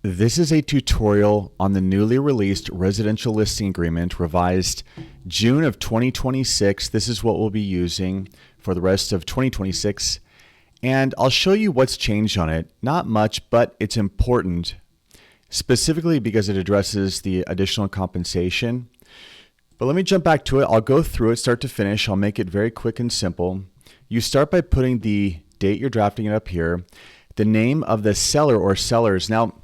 This is a tutorial on the newly released residential listing agreement, revised June of 2026. This is what we'll be using for the rest of 2026. And I'll show you what's changed on it. Not much, but it's important, specifically because it addresses the additional compensation. But let me jump back to it. I'll go through it start to finish. I'll make it very quick and simple. You start by putting the date you're drafting it up here, the name of the seller or sellers. Now,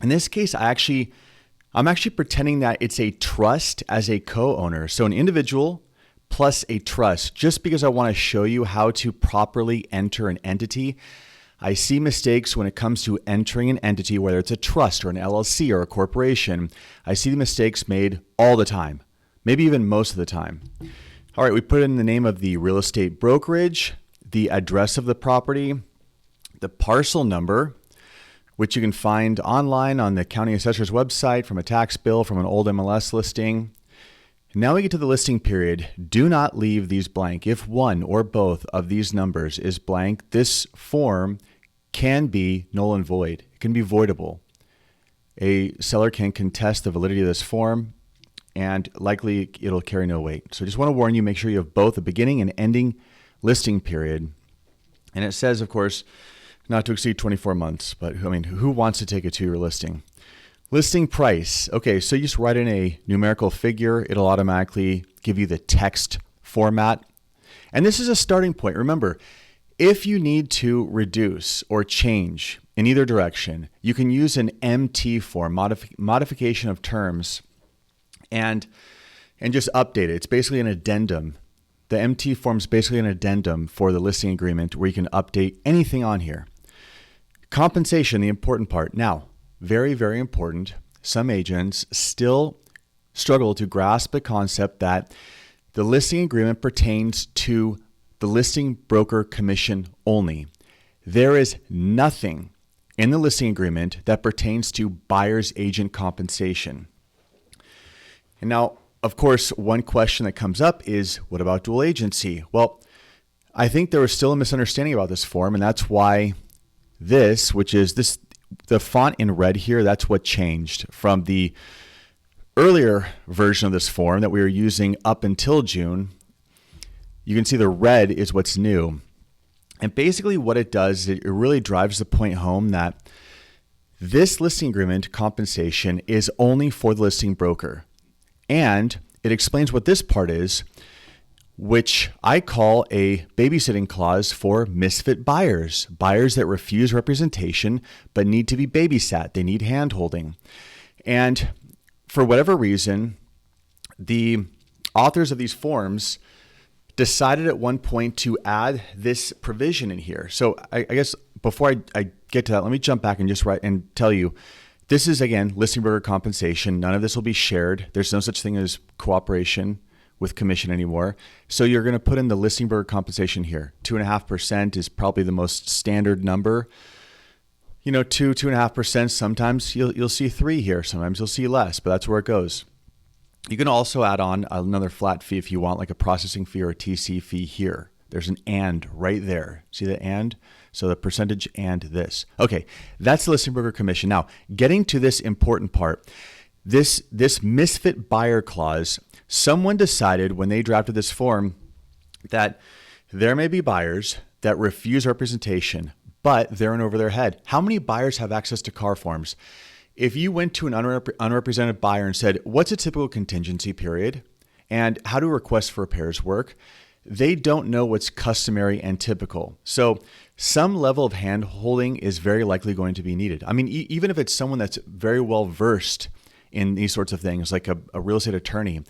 in this case, I'm actually pretending that it's a trust as a co-owner. So an individual plus a trust, just because I want to show you how to properly enter an entity. I see mistakes when it comes to entering an entity, whether it's a trust or an LLC or a corporation. I see the mistakes made all the time, maybe even most of the time. All right, we put in the name of the real estate brokerage, the address of the property, the parcel number, which you can find online on the county assessor's website, from a tax bill, from an old MLS listing. Now we get to the listing period. Do not leave these blank. If one or both of these numbers is blank, this form can be null and void. It can be voidable. A seller can contest the validity of this form, and likely it'll carry no weight. So I just want to warn you, make sure you have both a beginning and ending listing period. And it says, of course, not to exceed 24 months, but who wants to take a 2-year listing? Listing price. Okay, so you just write in a numerical figure. It'll automatically give you the text format. And this is a starting point. Remember, if you need to reduce or change in either direction, you can use an MT form, modification of terms, and just update it. It's basically an addendum. The MT form is basically an addendum for the listing agreement where you can update anything on here. Compensation, the important part. Now, very, very important. Some agents still struggle to grasp the concept that the listing agreement pertains to the listing broker commission only. There is nothing in the listing agreement that pertains to buyer's agent compensation. And now, of course, one question that comes up is, what about dual agency? Well, I think there was still a misunderstanding about this form, and that's why this, which is this, the font in red here, that's what changed from the earlier version of this form that we were using up until June. You can see the red is what's new. And basically what it does, it really drives the point home that this listing agreement compensation is only for the listing broker. And it explains what this part is, which I call a babysitting clause for misfit buyers, buyers that refuse representation but need to be babysat. They need hand-holding. And for whatever reason, the authors of these forms decided at one point to add this provision in here. So I guess before I get to that, let me jump back and just write and tell you, this is, again, listing broker compensation. None of this will be shared. There's no such thing as cooperation with commission anymore. So you're going to put in the listing broker compensation here. 2.5% is probably the most standard number. 2.5%. Sometimes you'll see 3 here. Sometimes you'll see less, but that's where it goes. You can also add on another flat fee if you want, like a processing fee or a TC fee here. There's an and right there. See the and? So the percentage and this. Okay, that's the listing broker commission. Now, getting to this important part, this misfit buyer clause, someone decided when they drafted this form that there may be buyers that refuse representation, but they're in over their head. How many buyers have access to C.A.R forms? If you went to an unrepresented buyer and said, what's a typical contingency period and how do requests for repairs work? They don't know what's customary and typical. So some level of hand-holding is very likely going to be needed. Even if it's someone that's very well versed in these sorts of things, like a real estate attorney,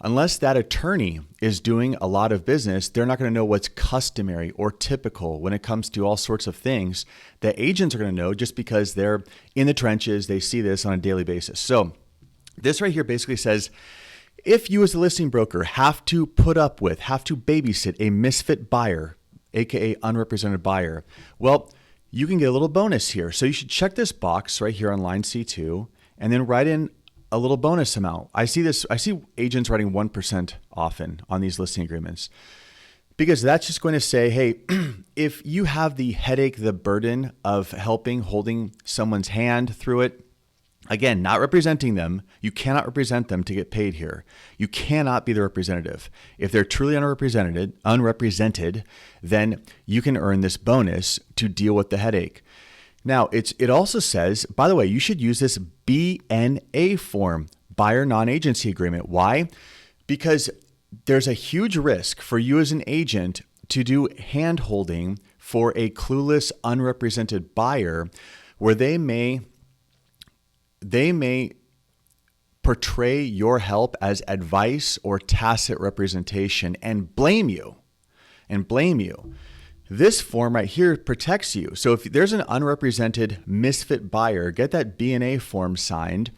unless that attorney is doing a lot of business, they're not going to know what's customary or typical when it comes to all sorts of things that agents are going to know just because they're in the trenches. They see this on a daily basis. So this right here basically says, if you as a listing broker have to babysit a misfit buyer, aka unrepresented buyer, well, you can get a little bonus here. So you should check this box right here on line C2 and then write in a little bonus amount. I see agents writing 1% often on these listing agreements because that's just going to say, hey, if you have the headache, the burden of holding someone's hand through it, Again, not representing them. You cannot represent them to get paid here. You cannot be the representative. If they're truly unrepresented, then you can earn this bonus to deal with the headache. Now, it also says, by the way, you should use this BNA form, buyer non-agency agreement. Why? Because there's a huge risk for you as an agent to do hand-holding for a clueless, unrepresented buyer where they may portray your help as advice or tacit representation and blame you. This form right here protects you. So if there's an unrepresented misfit buyer, get that B&A form signed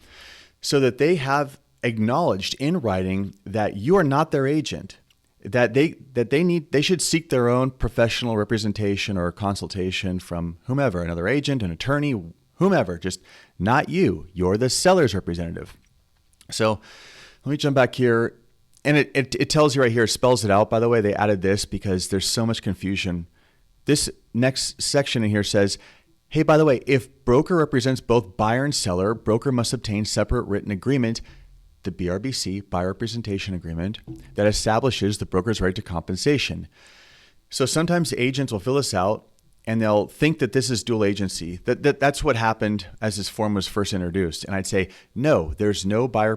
so that they have acknowledged in writing that you are not their agent, that they should seek their own professional representation or consultation from whomever, another agent, an attorney, whomever, just not you. You're the seller's representative. So let me jump back here. And it tells you right here, spells it out. By the way, they added this because there's so much confusion. This next section in here says, hey, by the way, if broker represents both buyer and seller, broker must obtain separate written agreement, the BRBC, buyer representation agreement, that establishes the broker's right to compensation. So sometimes agents will fill this out and they'll think that this is dual agency. That's what happened as this form was first introduced. And I'd say, no, there's no buyer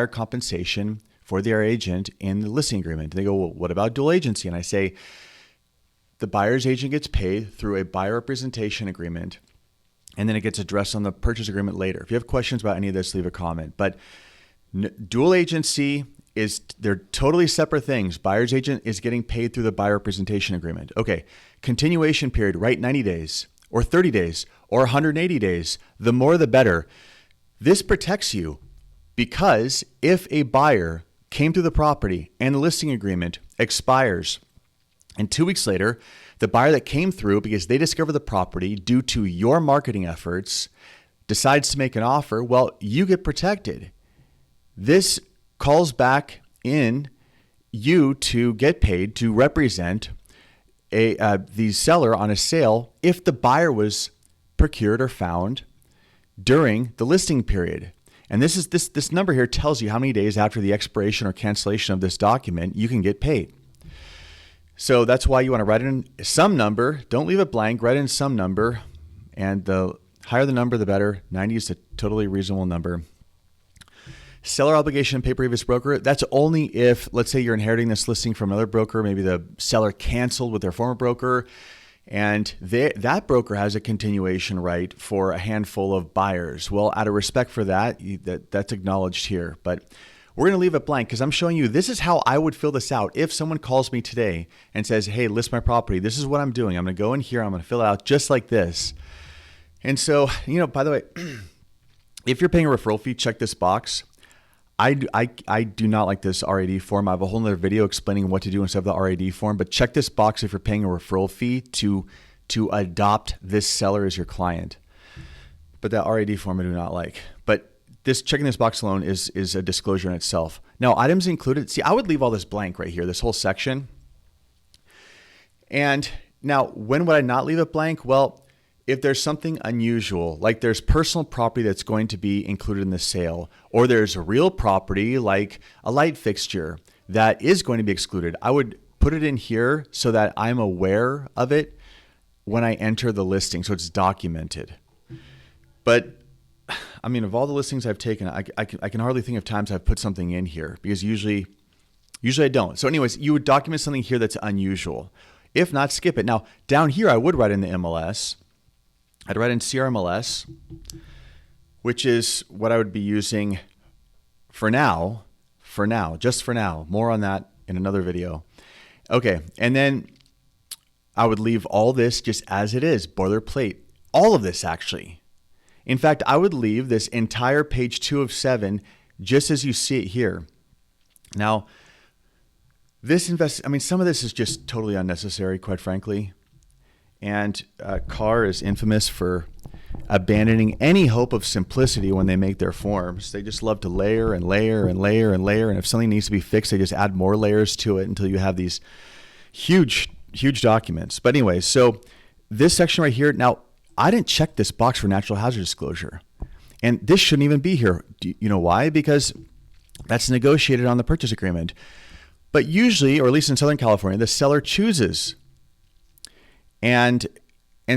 compensation for their agent in the listing agreement. And they go, well, what about dual agency? And I say, the buyer's agent gets paid through a buyer representation agreement, and then it gets addressed on the purchase agreement later. If you have questions about any of this, leave a comment. But dual agency they're totally separate things. Buyer's agent is getting paid through the buyer representation agreement. Okay, continuation period, right? 90 days or 30 days or 180 days. The more the better. This protects you because if a buyer came through the property and the listing agreement expires, and 2 weeks later, the buyer that came through because they discovered the property due to your marketing efforts decides to make an offer, well, you get protected. This calls back in you to get paid to represent the seller on a sale if the buyer was procured or found during the listing period. And this number here tells you how many days after the expiration or cancellation of this document you can get paid. So that's why you want to write in some number. Don't leave it blank. Write in some number. And the higher the number, the better. 90 is a totally reasonable number. Seller obligation, pay previous broker. That's only if, let's say you're inheriting this listing from another broker. Maybe the seller canceled with their former broker. And that broker has a continuation right for a handful of buyers. Well, out of respect for that's acknowledged here. But we're going to leave it blank because I'm showing you this is how I would fill this out. If someone calls me today and says, hey, list my property, this is what I'm doing. I'm going to go in here. I'm going to fill it out just like this. And so, by the way, if you're paying a referral fee, check this box. I do not like this RAD form. I have a whole other video explaining what to do instead of the RAD form, but check this box if you're paying a referral fee to adopt this seller as your client. But that RAD form I do not like. But checking this box alone is a disclosure in itself. Now, items included. See, I would leave all this blank right here, this whole section. And now, when would I not leave it blank? Well, if there's something unusual, like there's personal property that's going to be included in the sale, or there's a real property like a light fixture that is going to be excluded, I would put it in here so that I'm aware of it when I enter the listing, so it's documented. But I mean, of all the listings I've taken, I can hardly think of times I've put something in here because usually I don't. So anyways, you would document something here that's unusual. If not, skip it. Now, down here, I would write in the MLS. I'd write in C.A.R. MLS, which is what I would be using for now, just for now. More on that in another video. Okay, and then I would leave all this just as it is, boilerplate. All of this, actually. In fact, I would leave this entire page 2 of 7 just as you see it here. Now, some of this is just totally unnecessary, quite frankly. And C.A.R. is infamous for abandoning any hope of simplicity when they make their forms. They just love to layer and layer and layer and layer. And if something needs to be fixed, they just add more layers to it until you have these huge, huge documents. But anyways, so this section right here, now I didn't check this box for natural hazard disclosure. And this shouldn't even be here. Do you know why? Because that's negotiated on the purchase agreement. But usually, or at least in Southern California, the seller chooses. And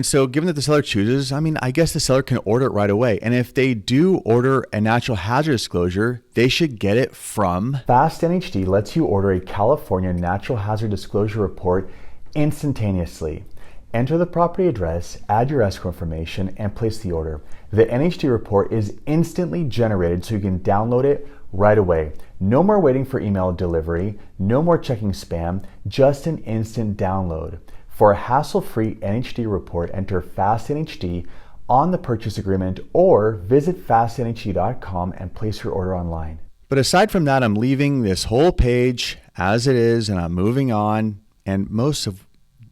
so given that the seller chooses, I guess the seller can order it right away. And if they do order a natural hazard disclosure, they should get it from Fast NHD lets you order a California natural hazard disclosure report instantaneously. Enter the property address, add your escrow information, and place the order. The NHD report is instantly generated so you can download it right away. No more waiting for email delivery, no more checking spam, just an instant download. For a hassle-free NHD report, enter FastNHD on the purchase agreement or visit fastnhd.com and place your order online. But aside from that, I'm leaving this whole page as it is and I'm moving on, and most of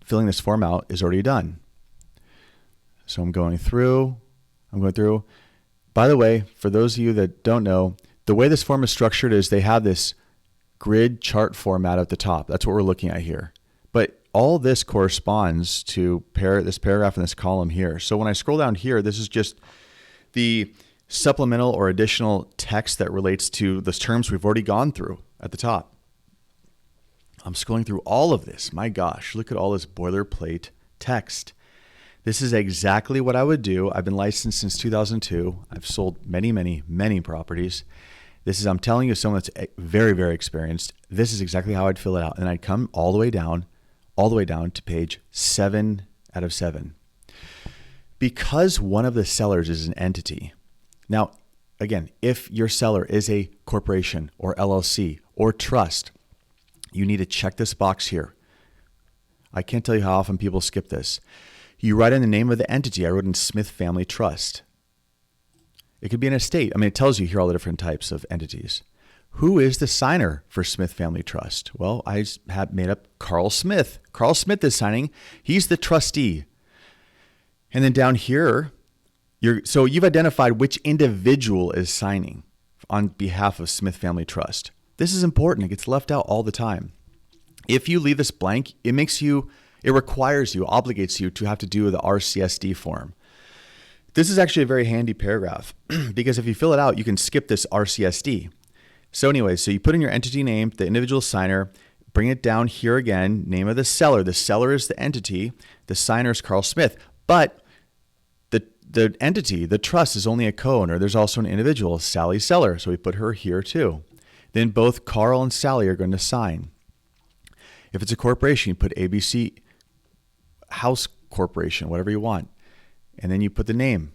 filling this form out is already done. So I'm going through. By the way, for those of you that don't know, the way this form is structured is they have this grid chart format at the top. That's what we're looking at here. But all this corresponds to this paragraph in this column here. So when I scroll down here, this is just the supplemental or additional text that relates to the terms we've already gone through at the top. I'm scrolling through all of this. My gosh, look at all this boilerplate text. This is exactly what I would do. I've been licensed since 2002. I've sold many, many, many properties. I'm telling you, someone that's very, very experienced. This is exactly how I'd fill it out. And I'd come all the way down to page 7 out of 7. Because one of the sellers is an entity. Now, again, if your seller is a corporation or LLC or trust, you need to check this box here. I can't tell you how often people skip this. You write in the name of the entity. I wrote in Smith Family Trust. It could be an estate. It tells you here all the different types of entities. Who is the signer for Smith Family Trust? Well, I have made up Carl Smith. Carl Smith is signing. He's the trustee. And then down here, you've identified which individual is signing on behalf of Smith Family Trust. This is important. It gets left out all the time. If you leave this blank, it requires you, obligates you to have to do the RCSD form. This is actually a very handy paragraph because if you fill it out, you can skip this RCSD. So anyway, so you put in your entity name, the individual signer, bring it down here again, name of the seller. The seller is the entity. The signer is Carl Smith. But the entity, the trust, is only a co-owner. There's also an individual, Sally Seller. So we put her here too. Then both Carl and Sally are going to sign. If it's a corporation, you put ABC House Corporation, whatever you want. And then you put the name,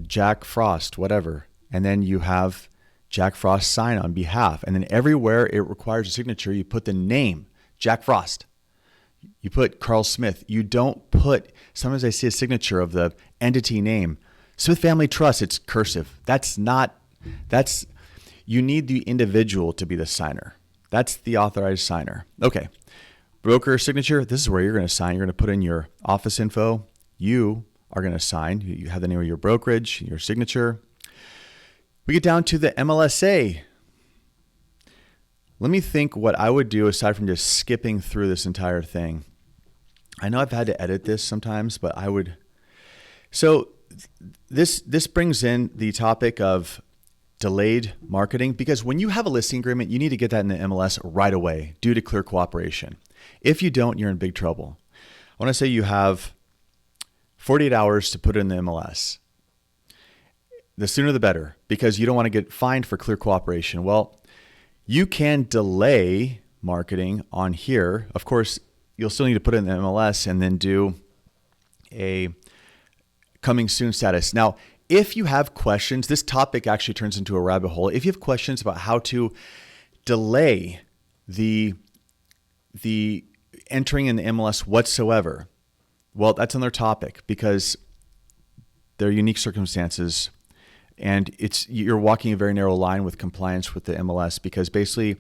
Jack Frost, whatever. And then you have Jack Frost sign on behalf. And then everywhere it requires a signature, you put the name, Jack Frost. You put Carl Smith. You don't put, sometimes I see a signature of the entity name. Smith Family Trust, it's cursive. You need the individual to be the signer. That's the authorized signer. Okay. Broker signature, this is where you're going to sign. You're going to put in your office info. You are going to sign. You have the name of your brokerage, your signature. We get down to the MLSA. Let me think what I would do aside from just skipping through this entire thing. I know I've had to edit this sometimes, but I would. So this brings in the topic of delayed marketing, because when you have a listing agreement, you need to get that in the MLS right away due to clear cooperation. If you don't, you're in big trouble. I want to say you have 48 hours to put it in the MLS. The sooner the better, because you don't want to get fined for clear cooperation. Well, you can delay marketing on here. Of course, you'll still need to put it in the MLS and then do a coming soon status. Now, if you have questions, this topic actually turns into a rabbit hole. If you have questions about how to delay the entering in the MLS whatsoever, well, that's another topic because there are unique circumstances. And you're walking a very narrow line with compliance with the MLS, because basically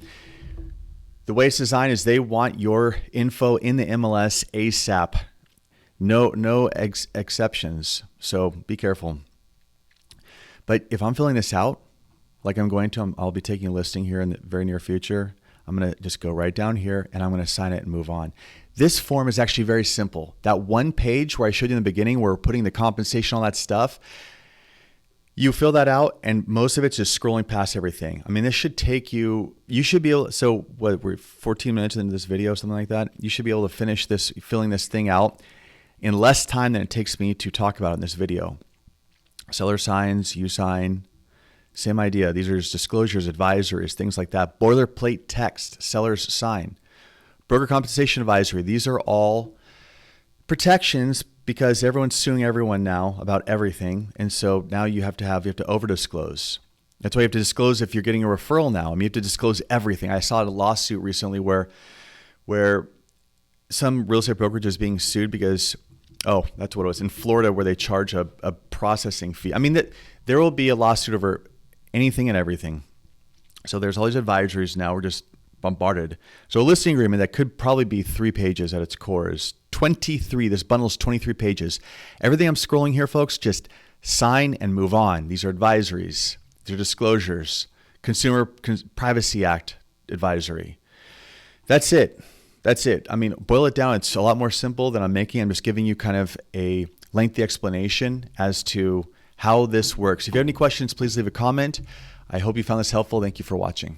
the way it's designed is they want your info in the MLS ASAP. No exceptions. So be careful. But if I'm filling this out, like I'm going to, I'll be taking a listing here in the very near future. I'm going to just go right down here and I'm going to sign it and move on. This form is actually very simple. That one page where I showed you in the beginning where we're putting the compensation, all that stuff, You fill that out, and most of it's just scrolling past everything. I mean, this should take you should be able, so what, we're 14 minutes into this video, something like that. You should be able to finish this, filling this thing out in less time than it takes me to talk about in this video. Seller signs, you sign, same idea. These are just disclosures, advisories, things like that. Boilerplate text, sellers sign. Broker compensation advisory. These are all protections because everyone's suing everyone now about everything. And so now you have to over disclose. That's why you have to disclose if you're getting a referral now. I mean, you have to disclose everything. I saw a lawsuit recently where some real estate brokerage is being sued because, that's what it was, in Florida, where they charge a processing fee. I mean, there will be a lawsuit over anything and everything. So there's all these advisories now. We're just bombarded. So a listing agreement that could probably be 3 pages at its core is 23. This bundle is 23 pages. Everything I'm scrolling here, folks, just sign and move on. These are advisories. These are disclosures. Privacy Act advisory. That's it. I mean, boil it down. It's a lot more simple than I'm making. I'm just giving you kind of a lengthy explanation as to how this works. If you have any questions, please leave a comment. I hope you found this helpful. Thank you for watching.